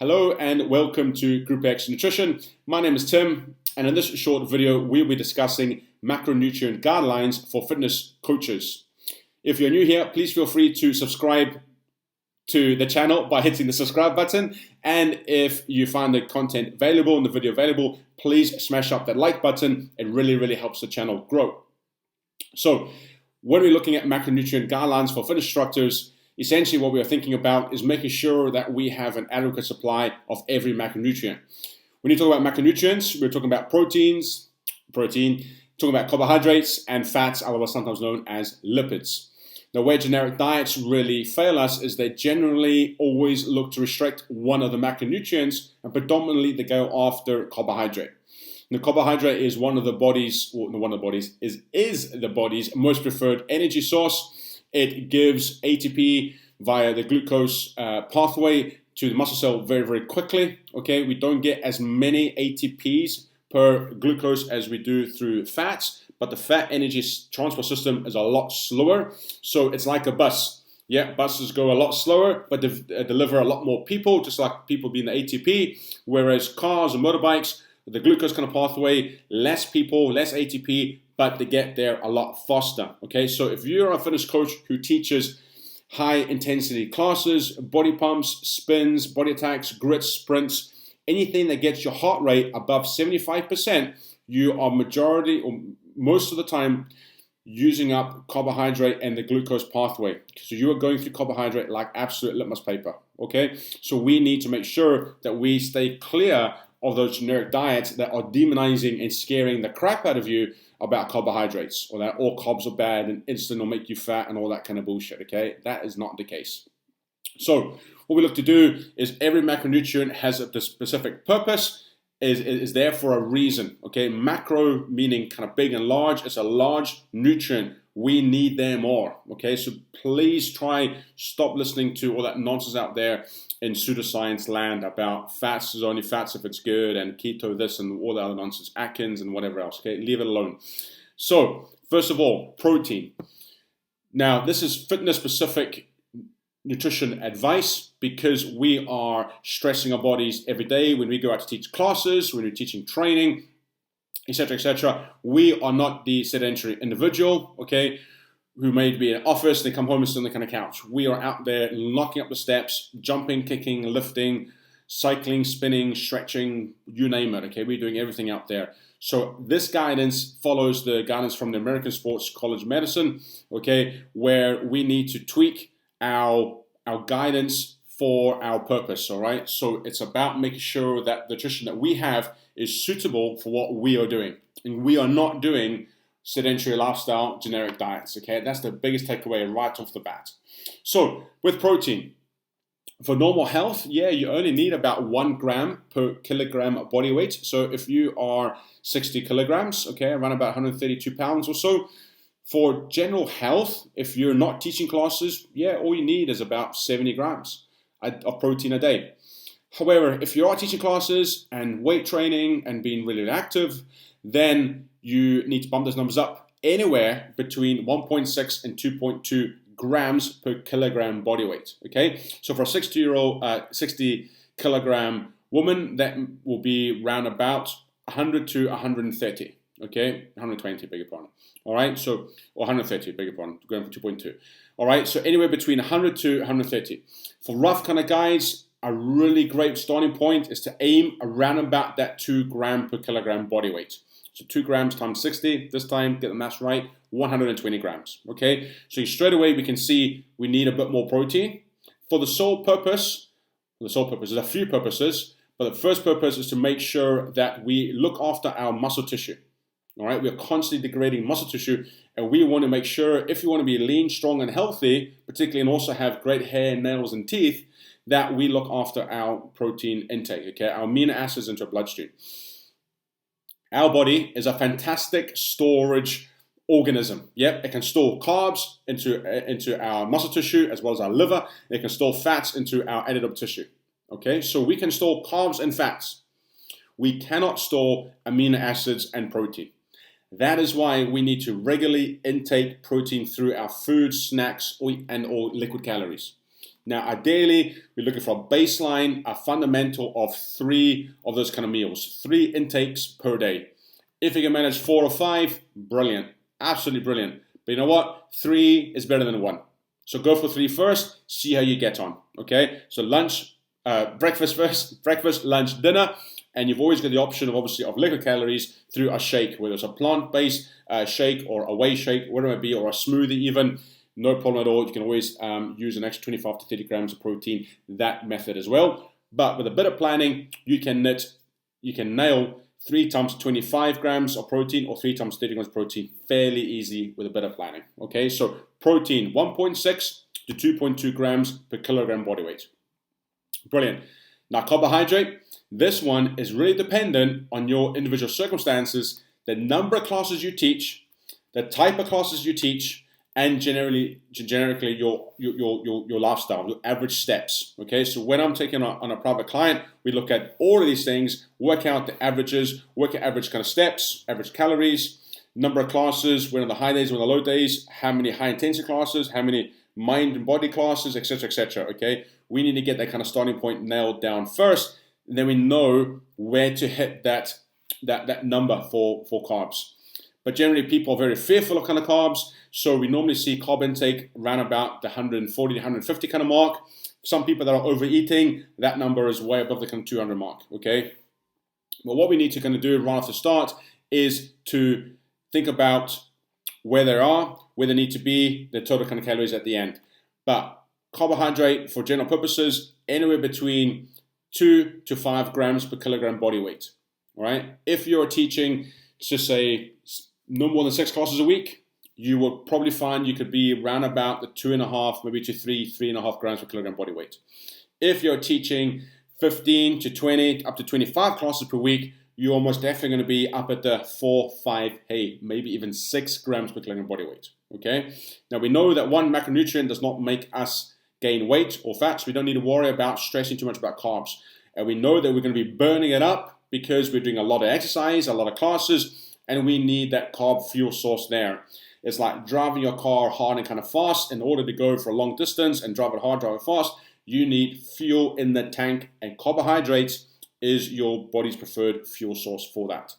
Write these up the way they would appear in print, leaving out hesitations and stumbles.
Hello and welcome to Group X Nutrition. My name is Tim, and in this short video we'll be discussing macronutrient guidelines for fitness coaches. If you're new here, please feel free to subscribe to the channel by hitting the subscribe button, and if you find the content valuable and the video valuable, please smash up that like button. It really helps the channel grow. So when we're looking at macronutrient guidelines for fitness instructors, essentially what we are thinking about is making sure that we have an adequate supply of every macronutrient. When you talk about macronutrients, we're talking about protein, talking about carbohydrates, and fats, otherwise sometimes known as lipids. Now, where generic diets really fail us is they generally always look to restrict one of the macronutrients, and predominantly they go after carbohydrate. The carbohydrate is one of the body's, is the body's most preferred energy source. It gives ATP via the glucose pathway to the muscle cell very quickly. Okay, we don't get as many ATPs per glucose as we do through fats, but the fat energy transport system is a lot slower. So it's like a bus. Yeah, buses go a lot slower, but they deliver a lot more people, just like people being the ATP. Whereas cars and motorbikes, the glucose kind of pathway, less people, less ATP, but they get there a lot faster. Okay, so if you're a fitness coach who teaches high intensity classes, body pumps, spins, body attacks, grits, sprints, anything that gets your heart rate above 75%, you are majority or most of the time using up carbohydrate and the glucose pathway. So you are going through carbohydrate like absolute litmus paper. Okay, so we need to make sure that we stay clear of those generic diets that are demonizing and scaring the crap out of you about carbohydrates, or that all carbs are bad and instant will make you fat and all that kind of bullshit. Okay, that is not the case. So what we look to do is every macronutrient has a specific purpose, is there for a reason. Okay, macro meaning kind of big and large. It's a large nutrient. We need them all. Okay, so please stop listening to all that nonsense out there in pseudoscience land about fats is only fats if it's good, and keto this and all the other nonsense, Atkins and whatever else. Okay, leave it alone. So first of all, protein. Now this is fitness specific nutrition advice because we are stressing our bodies every day when we go out to teach classes, when we're teaching training, etc. We are not the sedentary individual, okay, who may be in an office, they come home and sit on the kind of couch. We are out there knocking up the steps, jumping, kicking, lifting, cycling, spinning, stretching, you name it, okay? We're doing everything out there. So this guidance follows the guidance from the American Sports College Medicine, okay, where we need to tweak our guidance for our purpose, all right? So it's about making sure that the nutrition that we have is suitable for what we are doing. And we are not doing sedentary lifestyle generic diets, okay? That's the biggest takeaway right off the bat. So with protein, for normal health, yeah, you only need about 1 gram per kilogram of body weight. So if you are 60 kilograms, okay, around about 132 pounds or so, for general health, if you're not teaching classes, yeah, all you need is about 70 grams of protein a day. However, if you are teaching classes and weight training and being really active, then you need to bump those numbers up anywhere between 1.6 and 2.2 grams per kilogram body weight. Okay, so for a 60 kilogram woman, that will be around about 100 to 130. Okay, 120, beg your pardon. All right, so, or 130, beg your pardon, going for 2.2. All right, so anywhere between 100 to 130. For rough kind of guys, a really great starting point is to aim around about that 2 gram per kilogram body weight. So 2 grams times 60, this time, get the maths right, 120 grams, okay? So straight away we can see we need a bit more protein. For the sole purpose, there's a few purposes, but the first purpose is to make sure that we look after our muscle tissue. All right, we are constantly degrading muscle tissue, and we want to make sure if you want to be lean, strong, and healthy, particularly, and also have great hair, nails, and teeth, that we look after our protein intake, okay, our amino acids into our bloodstream. Our body is a fantastic storage organism. Yep, it can store carbs into our muscle tissue as well as our liver. It can store fats into our adipose tissue. Okay, so we can store carbs and fats. We cannot store amino acids and protein. That is why we need to regularly intake protein through our food, snacks, or liquid calories. Now, ideally, we're looking for a baseline, a fundamental of 3 of those kind of meals, 3 intakes per day. If you can manage 4 or 5, brilliant, absolutely brilliant. But you know what? 3 is better than 1. So go for 3 first, see how you get on, okay? So breakfast first, breakfast, lunch, dinner, and you've always got the option of obviously of liquid calories through a shake, whether it's a plant-based shake or a whey shake, whatever it may be, or a smoothie even. No problem at all. You can always use an extra 25 to 30 grams of protein, that method as well. But with a bit of planning, you can nail 3 times 25 grams of protein or 3 times 30 grams of protein fairly easy with a bit of planning. Okay, so protein 1.6 to 2.2 grams per kilogram body weight. Brilliant. Now carbohydrate, this one is really dependent on your individual circumstances, the number of classes you teach, the type of classes you teach, and generically your lifestyle, your average steps. Okay, so when I'm taking on a private client, we look at all of these things, work out the averages, work at average kind of steps, average calories, number of classes, when are the high days, when are the low days, how many high intensity classes, how many mind and body classes, etc., etc. Okay, we need to get that kind of starting point nailed down first, and then we know where to hit that number for carbs. But generally, people are very fearful of kind of carbs, so we normally see carb intake around about the 140 to 150 kind of mark. Some people that are overeating, that number is way above the kind of 200 mark, okay? But what we need to kind of do right off the start is to think about where they are, where they need to be, the total kind of calories at the end. But carbohydrate, for general purposes, anywhere between 2 to 5 grams per kilogram body weight, all right? If you're teaching, just say, no more than 6 classes a week, you will probably find you could be around about the 2.5, maybe to 3.5 grams per kilogram body weight. If you're teaching 15 to 20, up to 25 classes per week, you're almost definitely going to be up at the 4, 5, maybe even 6 grams per kilogram body weight. Okay. Now we know that one macronutrient does not make us gain weight or fat, so we don't need to worry about stressing too much about carbs. And we know that we're going to be burning it up because we're doing a lot of exercise, a lot of classes, and we need that carb fuel source there. It's like driving your car hard and kind of fast. In order to go for a long distance and drive it hard, drive it fast, you need fuel in the tank, and carbohydrates is your body's preferred fuel source for that.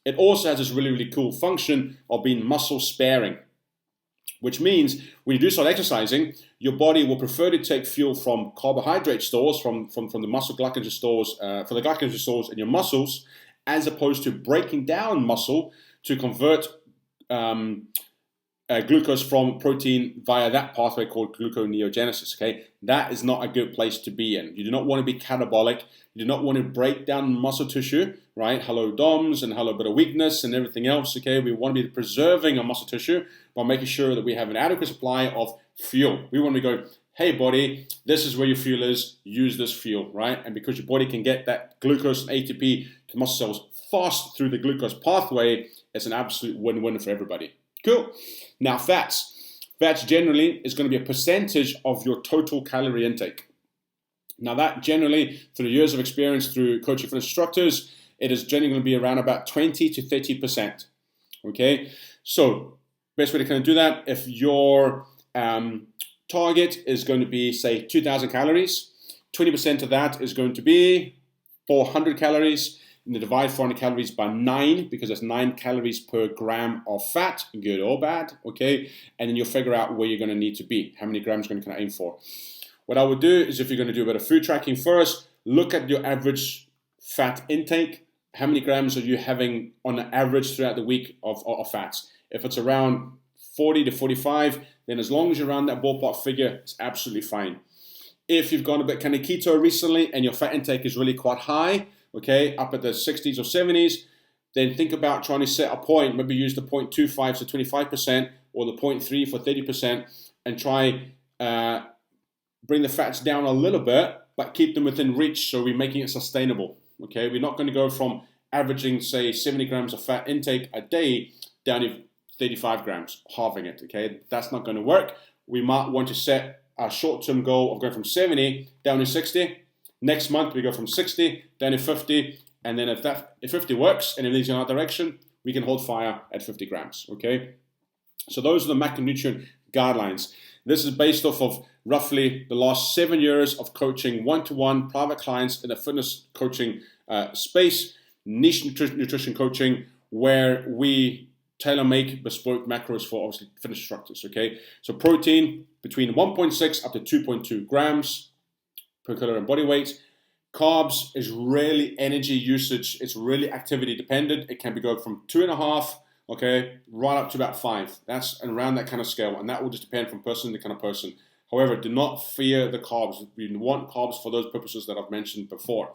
It also has this really, really cool function of being muscle sparing, which means when you do start exercising, your body will prefer to take fuel from carbohydrate stores, from the muscle glycogen stores, for the glycogen stores in your muscles, as opposed to breaking down muscle to convert glucose from protein via that pathway called gluconeogenesis. Okay, that is not a good place to be in. You do not want to be catabolic. You do not want to break down muscle tissue, right? Hello DOMS and hello bit of weakness and everything else. Okay, we want to be preserving our muscle tissue by making sure that we have an adequate supply of fuel. We want to go, hey body, this is where your fuel is, use this fuel, right? And because your body can get that glucose and ATP to muscle cells fast through the glucose pathway, it's an absolute win-win for everybody. Cool. Now fats. Fats generally is going to be a percentage of your total calorie intake. Now that generally, through years of experience through coaching fitness instructors, it is generally going to be around about 20 to 30%. Okay, so best way to kind of do that, if your target is going to be, say, 2,000 calories, 20% of that is going to be 400 calories. And you divide 400 calories by 9, because there's 9 calories per gram of fat, good or bad, okay? And then you'll figure out where you're going to need to be, how many grams you're going to kind of aim for. What I would do is, if you're going to do a bit of food tracking first, look at your average fat intake. How many grams are you having on average throughout the week of fats? If it's around 40 to 45, then as long as you're around that ballpark figure, it's absolutely fine. If you've gone a bit kind of keto recently and your fat intake is really quite high, okay, up at the 60s or 70s, then think about trying to set a point, maybe use the 0.25 to 25% or the 0.3 for 30%, and try bring the fats down a little bit, but keep them within reach, so we're making it sustainable, okay? We're not going to go from averaging, say, 70 grams of fat intake a day down to 35 grams, halving it, okay? That's not going to work. We might want to set a short-term goal of going from 70 down to 60. Next month, we go from 60 down to 50, and then if 50 works and everything's in our direction, we can hold fire at 50 grams, okay? So those are the macronutrient guidelines. This is based off of roughly the last 7 years of coaching one-to-one private clients in the fitness coaching space, niche nutrition coaching, where we tailor-make bespoke macros for obviously fitness instructors, okay? So protein between 1.6 up to 2.2 grams per kilogram body weight. Carbs is really energy usage. It's really activity dependent. It can be going from 2.5, okay, right up to about 5. That's around that kind of scale, and that will just depend from person to kind of person. However, do not fear the carbs. We want carbs for those purposes that I've mentioned before.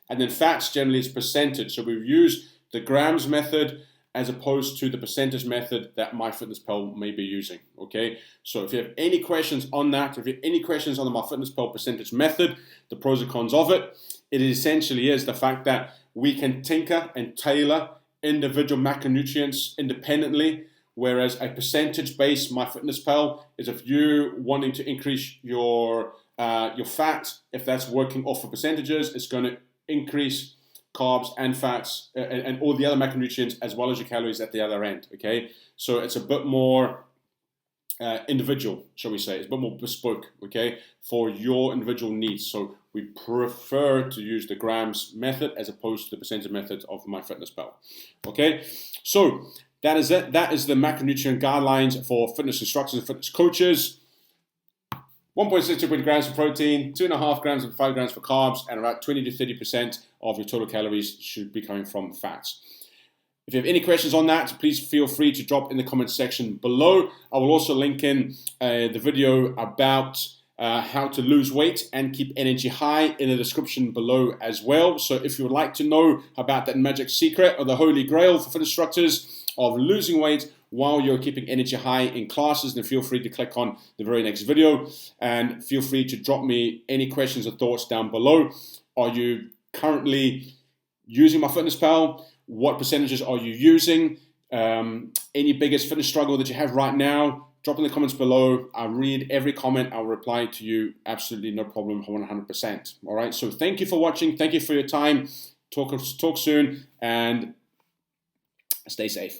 And then fats generally is percentage. So we've used the grams method as opposed to the percentage method that MyFitnessPal may be using, okay? So if you have any questions on that, if you have any questions on the MyFitnessPal percentage method, the pros and cons of it, it essentially is the fact that we can tinker and tailor individual macronutrients independently, whereas a percentage-based MyFitnessPal is if you're wanting to increase your fat, if that's working off of percentages, it's going to increase carbs and fats and all the other macronutrients as well as your calories at the other end, okay? So it's a bit more individual, shall we say. It's a bit more bespoke, okay, for your individual needs. So we prefer to use the grams method as opposed to the percentage method of MyFitnessPal, okay? So that is it. That is the macronutrient guidelines for fitness instructors and fitness coaches. 1.6 grams of protein, 2.5 grams and 5 grams for carbs, and about 20 to 30% of your total calories should be coming from fats. If you have any questions on that, please feel free to drop in the comment section below. I will also link in the video about how to lose weight and keep energy high in the description below as well. So if you would like to know about that magic secret or the holy grail for fitness instructors of losing weight while you're keeping energy high in classes, then feel free to click on the very next video and feel free to drop me any questions or thoughts down below. Are you currently using MyFitnessPal? What percentages are you using? Any biggest fitness struggle that you have right now? Drop in the comments below. I'll read every comment. I'll reply to you. Absolutely no problem, 100%. All right, so thank you for watching. Thank you for your time. Talk soon and stay safe.